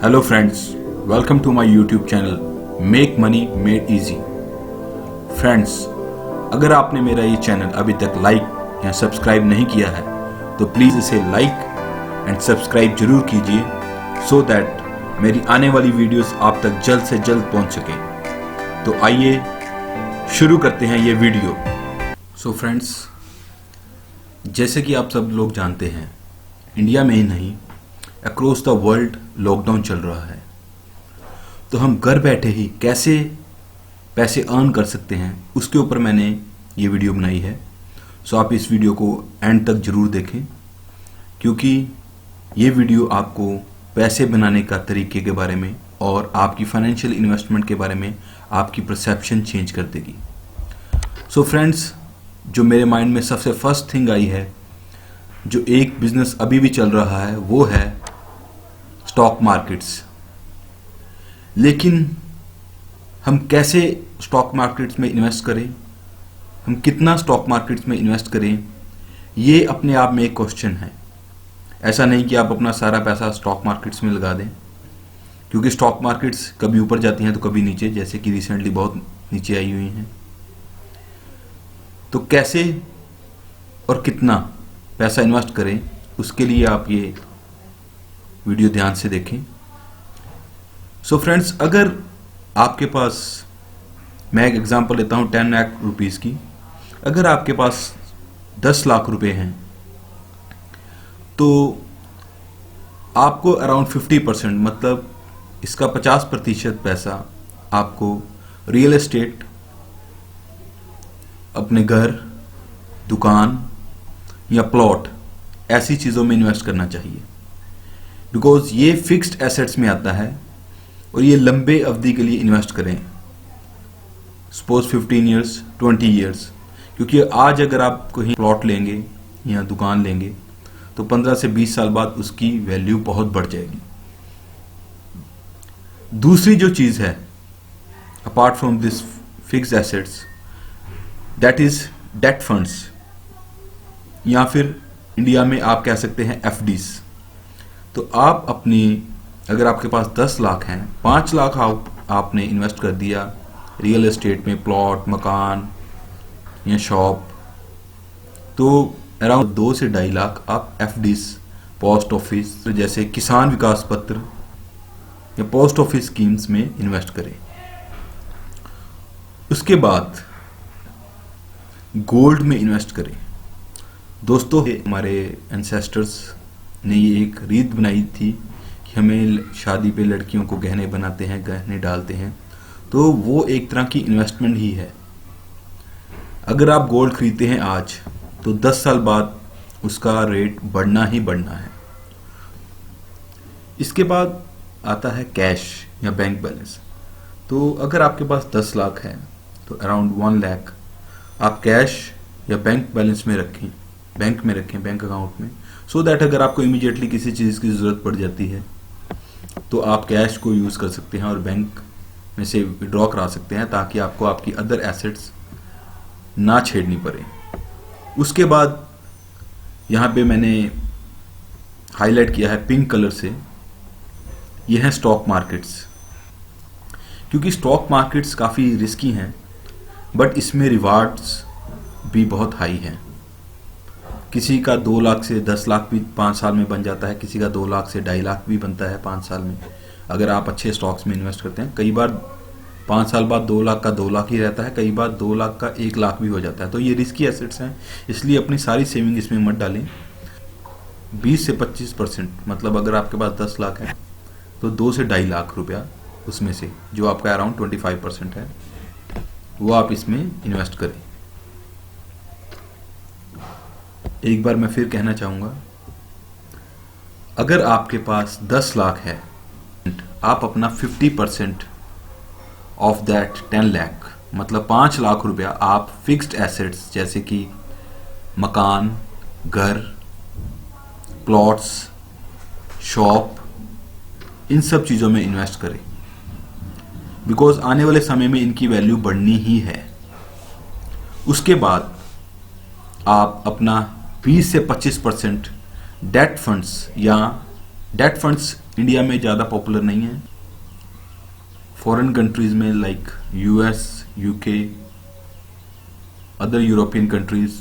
Hello friends, welcome to my YouTube channel make money made easy. Friends, अगर आपने मेरा ये चैनल अभी तक लाइक या सब्सक्राइब नहीं किया है तो प्लीज़ इसे लाइक एंड सब्सक्राइब जरूर कीजिए सो दैट मेरी आने वाली वीडियोस आप तक जल्द से जल्द पहुंच सके। तो आइए शुरू करते हैं ये वीडियो। सो फ्रेंड्स, जैसे कि आप सब लोग जानते हैं, इंडिया में ही नहीं अक्रॉस द वर्ल्ड लॉकडाउन चल रहा है। तो हम घर बैठे ही कैसे पैसे अर्न कर सकते हैं उसके ऊपर मैंने ये वीडियो बनाई है। सो आप इस वीडियो को एंड तक ज़रूर देखें, क्योंकि ये वीडियो आपको पैसे बनाने का तरीके के बारे में और आपकी फाइनेंशियल इन्वेस्टमेंट के बारे में आपकी परसेप्शन चेंज कर देगी। सो फ्रेंड्स, जो मेरे माइंड में सबसे फर्स्ट थिंग आई है, जो एक बिजनेस अभी भी चल रहा है, वो है स्टॉक मार्केट्स। लेकिन हम कैसे स्टॉक मार्केट्स में इन्वेस्ट करें, हम कितना स्टॉक मार्केट्स में इन्वेस्ट करें, ये अपने आप में एक क्वेश्चन है। ऐसा नहीं कि आप अपना सारा पैसा स्टॉक मार्केट्स में लगा दें, क्योंकि स्टॉक मार्केट्स कभी ऊपर जाती हैं तो कभी नीचे, जैसे कि रिसेंटली बहुत नीचे आई हुई हैं। तो कैसे और कितना पैसा इन्वेस्ट करें, उसके लिए आप ये वीडियो ध्यान से देखें। सो फ्रेंड्स, अगर आपके पास, मैं एक एग्जांपल लेता हूं 10 लाख रुपीस की, अगर आपके पास 10 लाख रुपए हैं तो आपको अराउंड 50%, मतलब इसका 50% पैसा आपको रियल एस्टेट, अपने घर, दुकान या प्लॉट, ऐसी चीज़ों में इन्वेस्ट करना चाहिए। बिकॉज ये फिक्स्ड एसेट्स में आता है और ये लंबे अवधि के लिए इन्वेस्ट करें, सपोज 15 ईयर्स, 20 ईयर्स। क्योंकि आज अगर आप कहीं प्लॉट लेंगे या दुकान लेंगे तो 15 से 20 साल बाद उसकी वैल्यू बहुत बढ़ जाएगी। दूसरी जो चीज़ है apart from this fixed assets, that is date funds, या फिर इंडिया में आप कह सकते हैं एफडीज। तो आप अपनी, अगर आपके पास 10 लाख हैं, 5 लाख आपने इन्वेस्ट कर दिया रियल एस्टेट में, प्लॉट, मकान या शॉप, तो अराउंड 2 से 2.5 लाख आप एफडीज, पोस्ट ऑफिस जैसे किसान विकास पत्र या पोस्ट ऑफिस स्कीम्स में इन्वेस्ट करें। उसके बाद गोल्ड में इन्वेस्ट करें। दोस्तों, हमारे एंसेस्टर्स ने ये एक रीत बनाई थी कि हमें शादी पे लड़कियों को गहने बनाते हैं, गहने डालते हैं, तो वो एक तरह की इन्वेस्टमेंट ही है। अगर आप गोल्ड खरीदते हैं आज, तो 10 साल बाद उसका रेट बढ़ना ही बढ़ना है। इसके बाद आता है कैश या बैंक बैलेंस। तो अगर आपके पास 10 लाख है तो अराउंड 1 लाख आप कैश या बैंक बैलेंस में रखें, बैंक में रखें, बैंक अकाउंट में, सो दैट अगर आपको इमीडिएटली किसी चीज़ की ज़रूरत पड़ जाती है तो आप कैश को यूज़ कर सकते हैं और बैंक में से विड्रॉ करा सकते हैं, ताकि आपको आपकी अदर एसेट्स ना छेड़नी पड़े। उसके बाद यहाँ पे मैंने हाईलाइट किया है पिंक कलर से, ये हैं स्टॉक मार्केट्स। क्योंकि स्टॉक मार्केट्स काफ़ी रिस्की हैं, बट इसमें रिवार्ड्स भी बहुत हाई हैं। किसी का 2 लाख से 10 लाख भी 5 साल में बन जाता है, किसी का 2 लाख से 2.5 लाख भी बनता है 5 साल में, अगर आप अच्छे स्टॉक्स में इन्वेस्ट करते हैं। कई बार 5 साल बाद 2 लाख का 2 लाख ही रहता है, कई बार 2 लाख का 1 लाख भी हो जाता है। तो ये रिस्की एसेट्स हैं, इसलिए अपनी सारी सेविंग इसमें मत डालें। 20 से 25%, मतलब अगर आपके पास 10 लाख है तो 2 से 2.5 लाख रुपया उसमें से, जो आपका अराउंड 25% है, वो आप इसमें इन्वेस्ट करें। एक बार मैं फिर कहना चाहूँगा, अगर आपके पास 10 लाख है, आप अपना 50% ऑफ दैट 10 लाख, मतलब 5 लाख रुपया आप फिक्स्ड एसेट्स जैसे कि मकान, घर, प्लॉट्स, शॉप, इन सब चीज़ों में इन्वेस्ट करें। बिकॉज आने वाले समय में इनकी वैल्यू बढ़नी ही है। उसके बाद आप अपना 20 से 25% डेट फंड्स या डेट फंड्स इंडिया में ज़्यादा पॉपुलर नहीं है। फॉरेन कंट्रीज में like US, UK, other European countries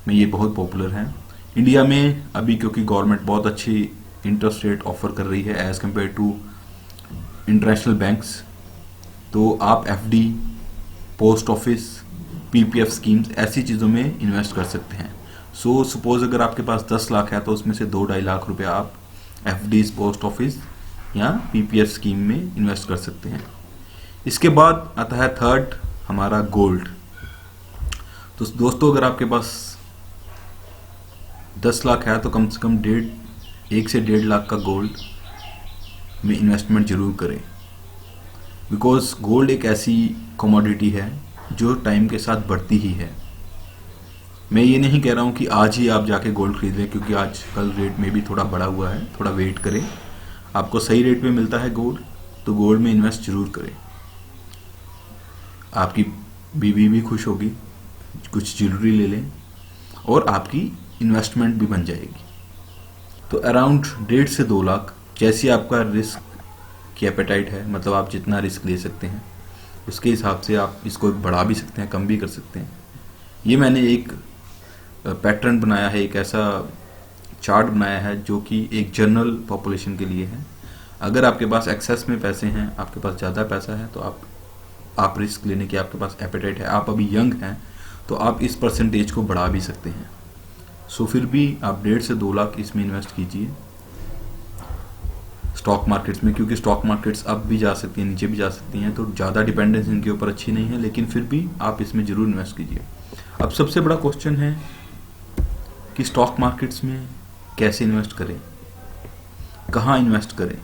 में ये बहुत पॉपुलर है। इंडिया में अभी क्योंकि गवर्नमेंट बहुत अच्छी इंटरेस्ट रेट ऑफर कर रही है as compared to international banks, तो आप FD, post office, PPF schemes ऐसी चीज़ों में इन्वेस्ट कर सकते हैं। सो सपोज अगर आपके पास 10 लाख है तो उसमें से 2-2.5 लाख रुपए आप एफडीज, पोस्ट ऑफिस या पीपीएफ स्कीम में इन्वेस्ट कर सकते हैं। इसके बाद आता है थर्ड हमारा गोल्ड। तो दोस्तों अगर आपके पास 10 लाख है तो कम से कम 1 से 1.5 लाख का गोल्ड में इन्वेस्टमेंट जरूर करें, बिकॉज गोल्ड एक ऐसी कमोडिटी है जो टाइम के साथ बढ़ती ही है। मैं ये नहीं कह रहा हूँ कि आज ही आप जाके गोल्ड खरीद लें, क्योंकि आज कल रेट में भी थोड़ा बढ़ा हुआ है, थोड़ा वेट करें। आपको सही रेट में मिलता है गोल्ड तो गोल्ड में इन्वेस्ट जरूर करें। आपकी बीवी भी खुश होगी, कुछ ज्वेलरी ले लें और आपकी इन्वेस्टमेंट भी बन जाएगी। तो अराउंड 1.5 से 2 लाख, जैसी आपका रिस्क की एपेटाइट है, मतलब आप जितना रिस्क ले सकते हैं उसके हिसाब से आप इसको बढ़ा भी सकते हैं, कम भी कर सकते हैं। ये मैंने एक पैटर्न बनाया है, एक ऐसा चार्ट बनाया है जो कि एक जनरल पॉपुलेशन के लिए है। अगर आपके पास एक्सेस में पैसे हैं, आपके पास ज़्यादा पैसा है, तो आप रिस्क लेने की आपके पास एपेटाइट है, आप अभी यंग हैं, तो आप इस परसेंटेज को बढ़ा भी सकते हैं। सो फिर भी आप 1.5 से 2 लाख इसमें इन्वेस्ट कीजिए स्टॉक मार्केट्स में, क्योंकि स्टॉक मार्केट्स अप भी जा सकती हैं, नीचे भी जा सकती हैं, तो ज़्यादा डिपेंडेंस इनके ऊपर अच्छी नहीं है, लेकिन फिर भी आप इसमें ज़रूर इन्वेस्ट कीजिए। अब सबसे बड़ा क्वेश्चन है कि स्टॉक मार्केट्स में कैसे इन्वेस्ट करें, कहाँ इन्वेस्ट करें,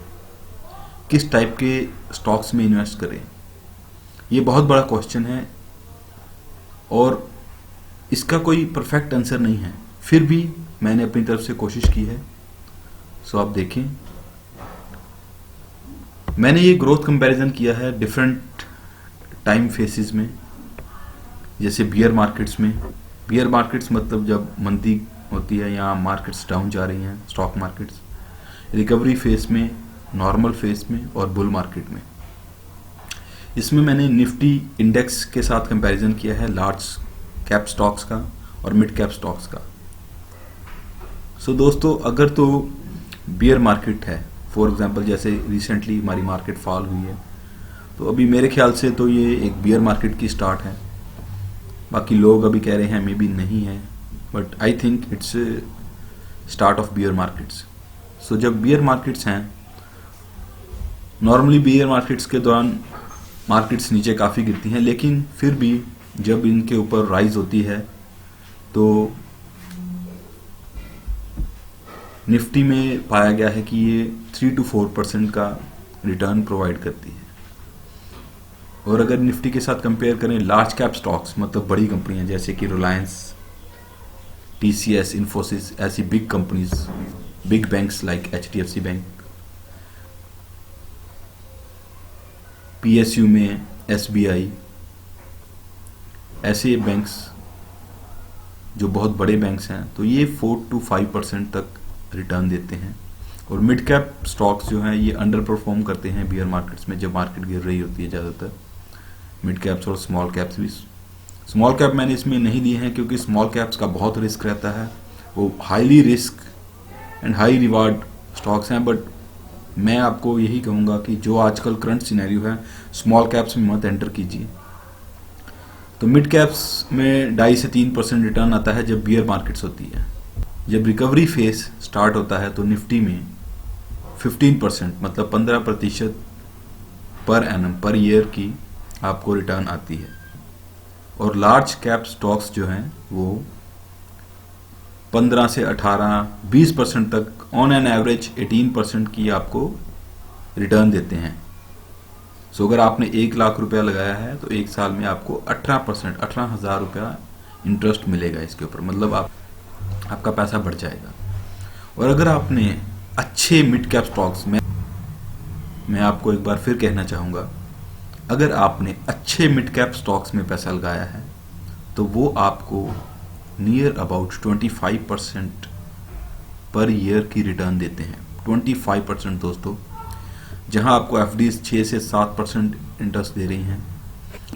किस टाइप के स्टॉक्स में इन्वेस्ट करें। ये बहुत बड़ा क्वेश्चन है और इसका कोई परफेक्ट आंसर नहीं है, फिर भी मैंने अपनी तरफ से कोशिश की है। सो आप देखें, मैंने ये ग्रोथ कंपैरिजन किया है डिफरेंट टाइम फेसेस में। जैसे बियर मार्केट्स में, बियर मार्केट्स मतलब जब मंदी होती है या मार्केट्स डाउन जा रही हैं स्टॉक मार्केट्स, रिकवरी फेस में, नॉर्मल फेस में और बुल मार्केट में। इसमें मैंने निफ्टी इंडेक्स के साथ कंपैरिजन किया है लार्ज कैप स्टॉक्स का और मिड कैप स्टॉक्स का। सो दोस्तों अगर तो बियर मार्केट है, फॉर एग्जांपल जैसे रिसेंटली हमारी मार्केट फॉल हुई है, तो अभी मेरे ख्याल से तो ये एक बियर मार्केट की स्टार्ट है। बाकी लोग अभी कह रहे हैं मे बी नहीं है, but I think it's start of bear markets. So जब बियर मार्केट्स हैं, नॉर्मली बियर मार्केट्स के दौरान मार्केट्स नीचे काफ़ी गिरती हैं, लेकिन फिर भी जब इनके ऊपर राइज होती है तो निफ्टी में पाया गया है कि ये 3 to 4% का रिटर्न प्रोवाइड करती है। और अगर निफ्टी के साथ कंपेयर करें लार्ज कैप स्टॉक्स, मतलब बड़ी कंपनियां जैसे कि रिलायंस, टीसीएस, इन्फोसिस, ऐसी big companies, big banks like HDFC bank, PSU में एसबीआई, ऐसे बैंक्स जो बहुत बड़े बैंक्स हैं, तो ये 4 to 5% तक रिटर्न देते हैं। और मिड कैप स्टॉक्स जो हैं ये अंडर परफॉर्म करते हैं बियर मार्केट्स में, जब मार्केट गिर रही होती है ज़्यादातर। मिड कैप्स और स्मॉल कैप्स भी, स्मॉल कैप मैंने इसमें नहीं लिए हैं क्योंकि स्मॉल कैप्स का बहुत रिस्क रहता है, वो highly risk and high reward stocks हैं। बट मैं आपको यही कहूँगा कि जो आजकल करंट सिनेरियो है, स्मॉल कैप्स में मत एंटर कीजिए। तो मिड कैप्स में 2.5 से 3% रिटर्न आता है जब बियर मार्केट्स होती है। जब रिकवरी फेज स्टार्ट होता है तो निफ्टी में 15%, मतलब 15% पर एनम, पर ईयर की आपको रिटर्न आती है। और लार्ज कैप स्टॉक्स जो हैं वो 15 से 18, 20% तक, ऑन एन एवरेज 18% की आपको रिटर्न देते हैं। सो अगर आपने 1 लाख रुपया लगाया है तो 1 साल में आपको 18%, 18,000 रुपया इंटरेस्ट मिलेगा इसके ऊपर, मतलब आपका पैसा बढ़ जाएगा। और अगर आपने अच्छे मिड कैप स्टॉक्स में, मैं आपको एक बार फिर कहना चाहूँगा, अगर आपने अच्छे मिड कैप स्टॉक्स में पैसा लगाया है तो वो आपको नियर अबाउट 25% पर ईयर की रिटर्न देते हैं। 25% दोस्तों। जहां आपको एफडीज 6 से 7% इंटरेस्ट दे रही हैं,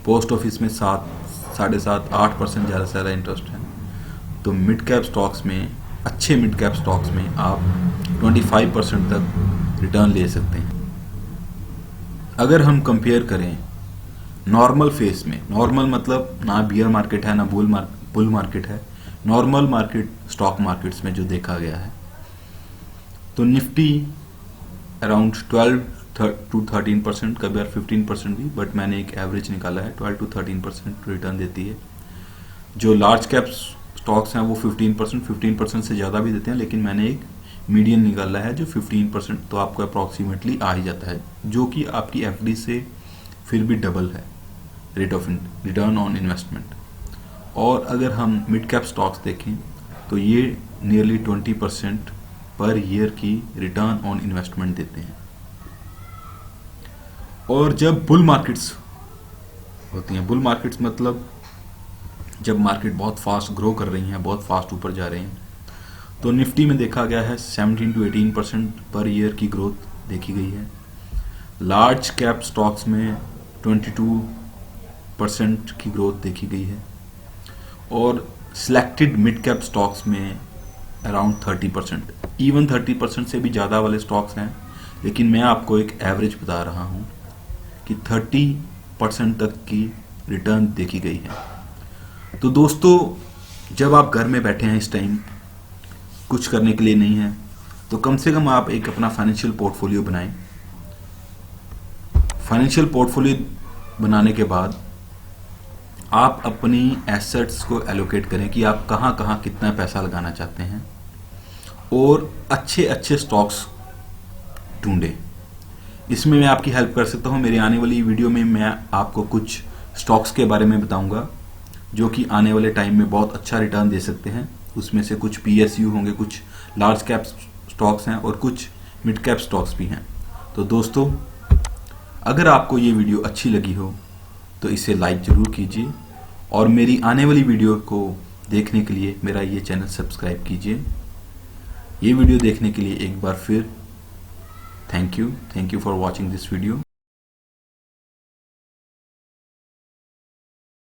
पोस्ट ऑफिस में 7, 7.5, 8% ज़्यादा से ज़्यादा इंटरेस्ट है। तो मिड कैप स्टॉक्स में, अच्छे मिड कैप स्टॉक्स में आप 25% तक रिटर्न ले सकते हैं। अगर हम कंपेयर करें नॉर्मल फेस में, नॉर्मल मतलब ना बियर मार्केट है ना बुल मार्केट है, नॉर्मल मार्केट स्टॉक मार्केट्स में जो देखा गया है, तो निफ्टी अराउंड 12 to 13%, कभी बार 15% भी, बट मैंने एक एवरेज निकाला है, 12 to 13% रिटर्न देती है। जो लार्ज कैप स्टॉक्स हैं वो 15% से ज़्यादा भी देते हैं, लेकिन मैंने एक मीडियन निकाला है जो 15%, तो आपको अप्रॉक्सीमेटली आ ही जाता है, जो कि आपकी एफडी से फिर भी डबल है rate of return on investment. और अगर हम मिड कैप स्टॉक्स देखें तो ये नियरली 20% पर ईयर की रिटर्न ऑन इन्वेस्टमेंट देते हैं। और जब बुल मार्केट्स होती हैं, बुल मार्केट्स मतलब जब मार्केट बहुत फास्ट ग्रो कर रही हैं, बहुत फास्ट ऊपर जा रही हैं, तो निफ्टी में देखा गया है 17 to 18% पर ईयर की ग्रोथ देखी गई है। लार्ज कैप स्टॉक्स में 22% की ग्रोथ देखी गई है, और सिलेक्टेड मिड कैप स्टॉक्स में अराउंड 30%, इवन 30% से भी ज़्यादा वाले स्टॉक्स हैं, लेकिन मैं आपको एक एवरेज बता रहा हूँ कि 30% तक की रिटर्न देखी गई है। तो दोस्तों, जब आप घर में बैठे हैं, इस टाइम कुछ करने के लिए नहीं है, तो कम से कम आप एक अपना फाइनेंशियल पोर्टफोलियो बनाएं। फाइनेंशियल पोर्टफोलियो बनाने के बाद आप अपनी एसेट्स को एलोकेट करें कि आप कहाँ कहाँ कितना पैसा लगाना चाहते हैं, और अच्छे अच्छे स्टॉक्स ढूंढें। इसमें मैं आपकी हेल्प कर सकता हूँ। मेरी आने वाली वीडियो में मैं आपको कुछ स्टॉक्स के बारे में बताऊंगा जो कि आने वाले टाइम में बहुत अच्छा रिटर्न दे सकते हैं। उसमें से कुछ पीएसयू होंगे, कुछ लार्ज कैप स्टॉक्स हैं और कुछ मिड कैप स्टॉक्स भी हैं। तो दोस्तों, अगर आपको ये वीडियो अच्छी लगी हो तो इसे लाइक ज़रूर कीजिए, और मेरी आने वाली वीडियो को देखने के लिए मेरा ये चैनल सब्सक्राइब कीजिए। ये वीडियो देखने के लिए एक बार फिर thank you for watching this video.